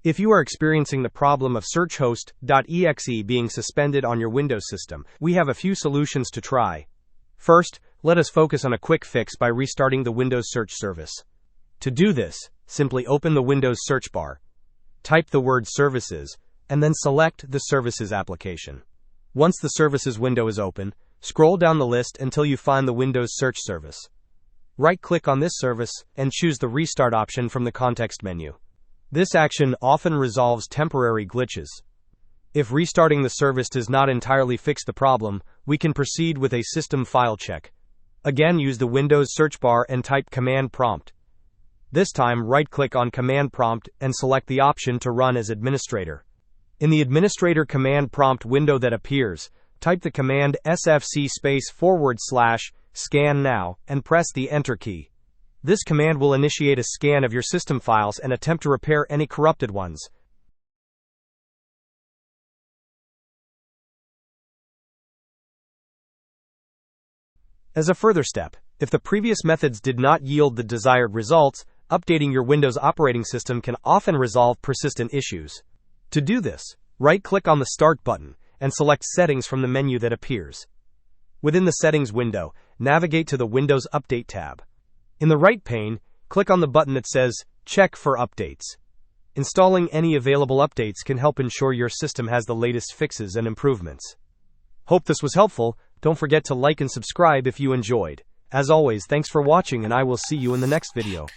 If you are experiencing the problem of Searchhost.exe being suspended on your Windows system, we have a few solutions to try. First, let us focus on a quick fix by restarting the Windows search service. To do this, simply open the Windows search bar, type the word Services, and then select the Services application. Once the Services window is open, scroll down the list until you find the Windows search service. Right-click on this service and choose the Restart option from the context menu. This action often resolves temporary glitches. If restarting the service does not entirely fix the problem, we can proceed with a system file check. Again, use the Windows search bar and type Command Prompt. This time, right-click on Command Prompt and select the option to run as administrator. In the Administrator Command Prompt window that appears, type the command sfc:/scan now and press the Enter key. This command will initiate a scan of your system files and attempt to repair any corrupted ones. As a further step, if the previous methods did not yield the desired results, updating your Windows operating system can often resolve persistent issues. To do this, right-click on the Start button and select Settings from the menu that appears. Within the Settings window, navigate to the Windows Update tab. In the right pane, click on the button that says Check for Updates. Installing any available updates can help ensure your system has the latest fixes and improvements. Hope this was helpful. Don't forget to like and subscribe if you enjoyed. As always, thanks for watching and I will see you in the next video.